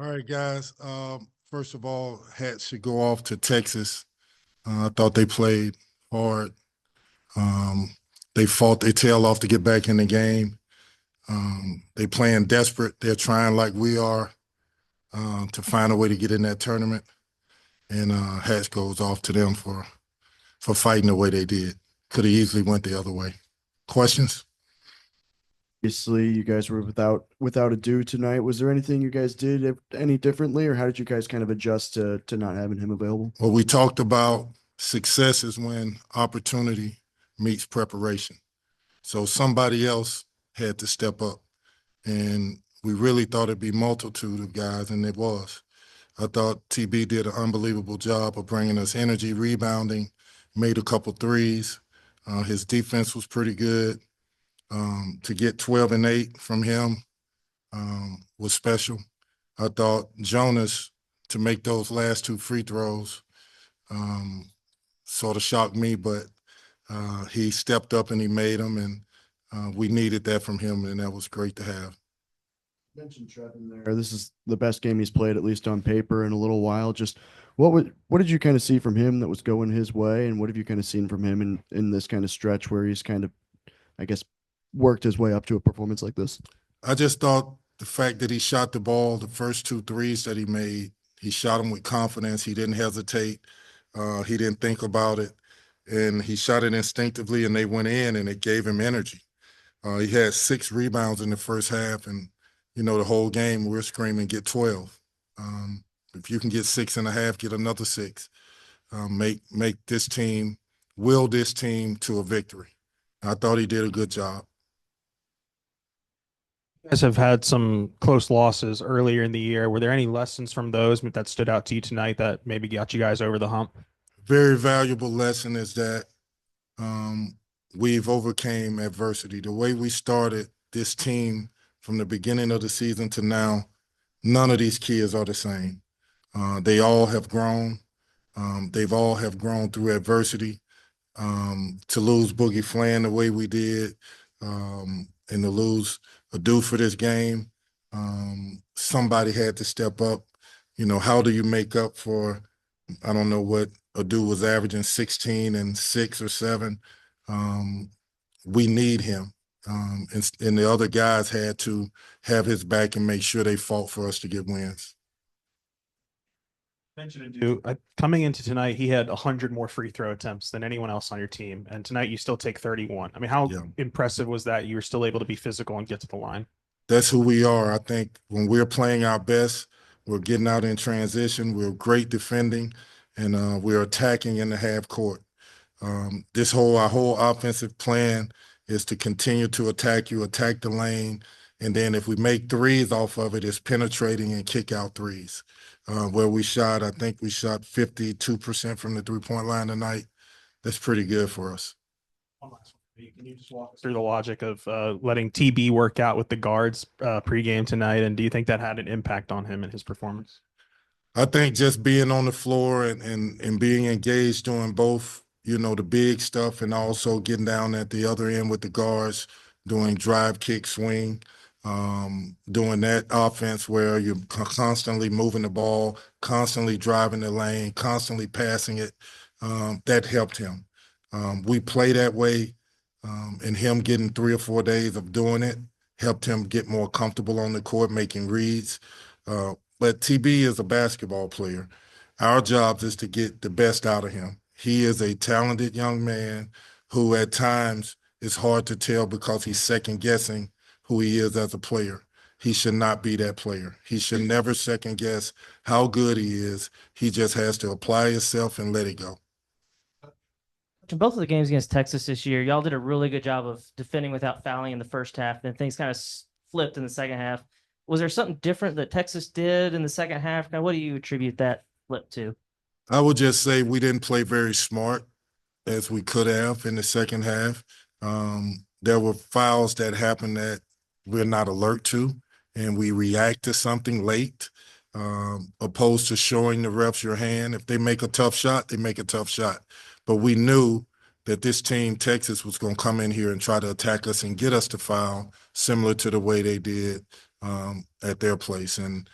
All right, guys. First of all, hats should go off to Texas. I thought they played hard. Um, they fought their tail off to get back in the game. They playing desperate. They're trying like we are to find a way to get in that tournament. And hats goes off to them for fighting the way they did. Could have easily went the other way. Questions? Obviously, you guys were without a due tonight. Was there anything you guys did any differently, or how did you guys kind of adjust to not having him available? Well, we talked about success is when opportunity meets preparation. So somebody else had to step up. And we really thought it'd be multitude of guys, and it was. I thought TB did an unbelievable job of bringing us energy, rebounding, made a couple threes. His defense was pretty good. To get 12 and 8 from him was special. I thought Jonas, to make those last two free throws, sort of shocked me, but he stepped up and he made them, and we needed that from him, and that was great to have. You mentioned Trevin there. This is the best game he's played, at least on paper, in a little while. Just what did you kind of see from him that was going his way, and what have you kind of seen from him in this kind of stretch where he's kind of, I guess, worked his way up to a performance like this? I just thought the fact that he shot the ball, the first two threes that he made, he shot them with confidence. He didn't hesitate. He didn't think about it. And he shot it instinctively, and they went in, and it gave him energy. He had 6 rebounds in the first half, and, the whole game we're screaming, get 12. If you can get 6.5, get another 6. Make this team, will this team to a victory. I thought he did a good job. You guys have had some close losses earlier in the year. Were there any lessons from those that stood out to you tonight that maybe got you guys over the hump? Very valuable lesson is that we've overcame adversity. The way we started this team from the beginning of the season to now, none of these kids are the same. They all have grown. They've all have grown through adversity. To lose Boogie Flan the way we did, and to lose a dude for this game, somebody had to step up. How do you make up for, I don't know what a dude was averaging, 16 and 6 or 7. We need him. And the other guys had to have his back and make sure they fought for us to get wins. Mentioned to do coming into tonight, he had 100 more free throw attempts than anyone else on your team, and tonight you still take 31. I mean, how impressive was that? You were still able to be physical and get to the line. That's who we are. I think when we're playing our best, we're getting out in transition. We're great defending, and we're attacking in the half court. Our whole offensive plan is to continue to attack you, attack the lane, and then if we make threes off of it, it's penetrating and kick out threes. Where I think we shot 52% from the three-point line tonight. That's pretty good for us. One last one. Can you just walk us through the logic of letting TB work out with the guards pregame tonight, and do you think that had an impact on him and his performance? I think just being on the floor and being engaged doing both, the big stuff, and also getting down at the other end with the guards, doing drive, kick, swing, doing that offense where you're constantly moving the ball, constantly driving the lane, constantly passing it, that helped him. We play that way, and him getting 3 or 4 days of doing it helped him get more comfortable on the court, making reads. But TB is a basketball player. Our job is to get the best out of him. He is a talented young man who at times is hard to tell because he's second-guessing who he is as a player. He should not be that player. He should never second-guess how good he is. He just has to apply himself and let it go. In both of the games against Texas this year, y'all did a really good job of defending without fouling in the first half. Then things kind of flipped in the second half. Was there something different that Texas did in the second half? Now, what do you attribute that flip to? I would just say we didn't play very smart as we could have in the second half. There were fouls that happened that we're not alert to, and we react to something late, opposed to showing the refs your hand. If they make a tough shot, they make a tough shot. But we knew that this team, Texas, was going to come in here and try to attack us and get us to foul, similar to the way they did at their place. And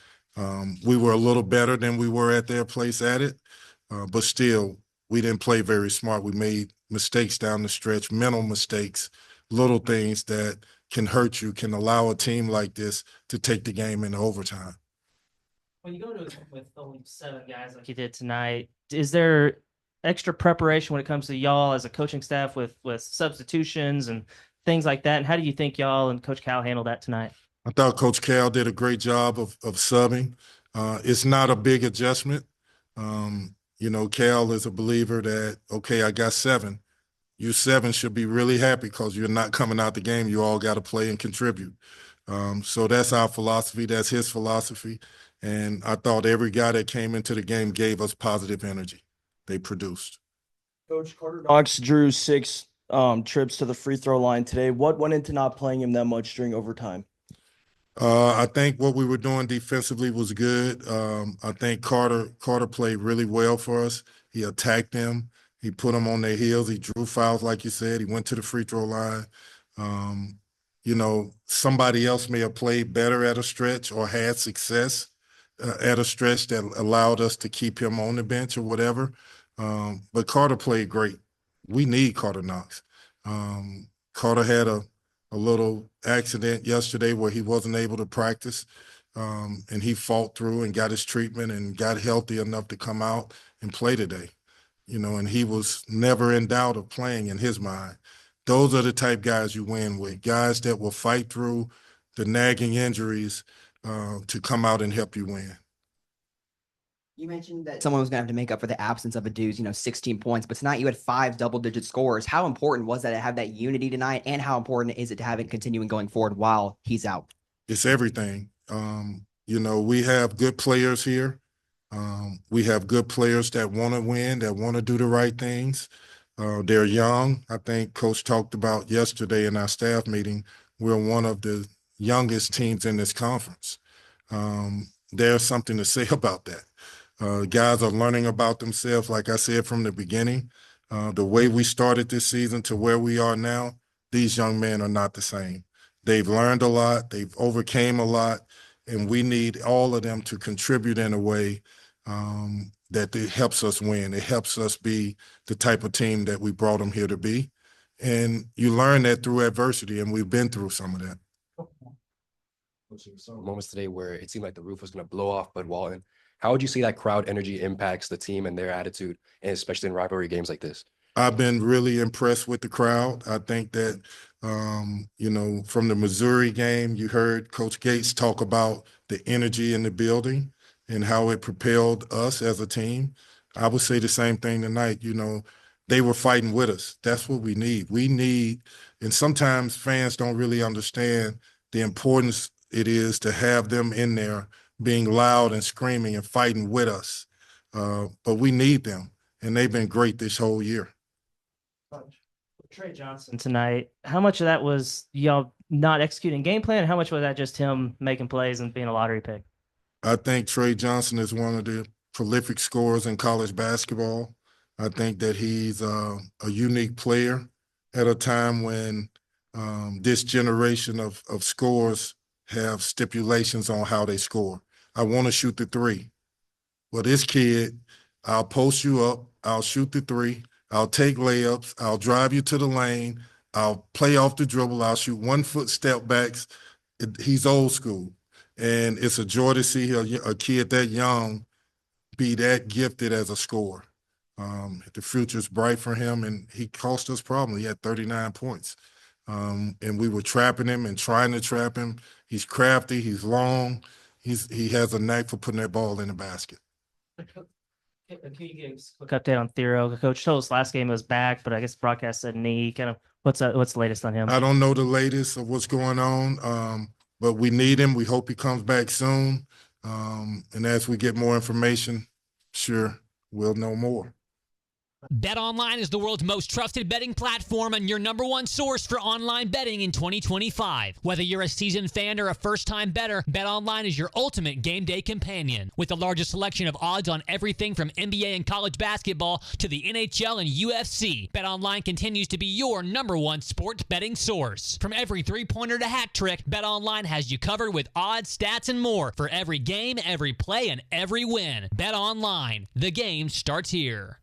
We were a little better than we were at their place at it, but still, we didn't play very smart. We made mistakes down the stretch, mental mistakes, little things that can hurt you, can allow a team like this to take the game into overtime. When you go to it with only 7 guys like you did tonight, is there extra preparation when it comes to y'all as a coaching staff with substitutions and things like that? And how do you think y'all and Coach Cal handled that tonight? I thought Coach Cal did a great job of subbing. It's not a big adjustment. Cal is a believer that, okay, I got 7. You 7 should be really happy because you're not coming out the game. You all got to play and contribute. So that's our philosophy. That's his philosophy. And I thought every guy that came into the game gave us positive energy. They produced. Coach, Carter Knox drew 6 trips to the free throw line today. What went into not playing him that much during overtime? I think what we were doing defensively was good. I think Carter played really well for us. He attacked them. He put them on their heels. He drew fouls, like you said. He went to the free throw line. Somebody else may have played better at a stretch or had success at a stretch that allowed us to keep him on the bench or whatever. But Carter played great. We need Carter Knox. Carter had a little accident yesterday where he wasn't able to practice, and he fought through and got his treatment and got healthy enough to come out and play today. And he was never in doubt of playing in his mind. Those are the type guys you win with, guys that will fight through the nagging injuries to come out and help you win. You mentioned that someone was going to have to make up for the absence of a dude's, 16 points, but tonight you had 5 double-digit scores. How important was that to have that unity tonight, and how important is it to have it continuing going forward while he's out? It's everything. We have good players here. We have good players that want to win, that want to do the right things. They're young. I think Coach talked about yesterday in our staff meeting, we're one of the youngest teams in this conference. There's something to say about that. Guys are learning about themselves, like I said from the beginning. The way we started this season to where we are now, these young men are not the same. They've learned a lot. They've overcame a lot. And we need all of them to contribute in a way that it helps us win. It helps us be the type of team that we brought them here to be. And you learn that through adversity, and we've been through some of that. Some moments today where it seemed like the roof was going to blow off Bud Walton. How would you see that crowd energy impacts the team and their attitude, and especially in rivalry games like this? I've been really impressed with the crowd. I think that, from the Missouri game, you heard Coach Gates talk about the energy in the building and how it propelled us as a team. I would say the same thing tonight. They were fighting with us. That's what we need. And sometimes fans don't really understand the importance it is to have them in there being loud and screaming and fighting with us. But we need them, and they've been great this whole year. Trey Johnson tonight, how much of that was y'all not executing game plan? How much was that just him making plays and being a lottery pick? I think Trey Johnson is one of the prolific scorers in college basketball. I think that he's a unique player at a time when this generation of scorers have stipulations on how they score. I want to shoot the 3. Well, this kid, I'll post you up, I'll shoot the 3, I'll take layups, I'll drive you to the lane, I'll play off the dribble, I'll shoot 1-foot step backs. He's old school. And it's a joy to see a kid that young be that gifted as a scorer. The future's bright for him, and he cost us problems. He had 39 points. And we were trapping him and trying to trap him. He's crafty, he's long, he has a knack for putting that ball in the basket. Can you give us a quick update on Thero? Coach told us last game was back, but I guess broadcast said knee. Kind of what's the latest on him? I don't know the latest of what's going on, but we need him. We hope he comes back soon. And as we get more information, sure, we'll know more. BetOnline is the world's most trusted betting platform and your number one source for online betting in 2025. Whether you're a seasoned fan or a first-time bettor, BetOnline is your ultimate game day companion. With the largest selection of odds on everything from NBA and college basketball to the NHL and UFC, BetOnline continues to be your number one sports betting source. From every three-pointer to hat trick, BetOnline has you covered with odds, stats, and more for every game, every play, and every win. BetOnline, the game starts here.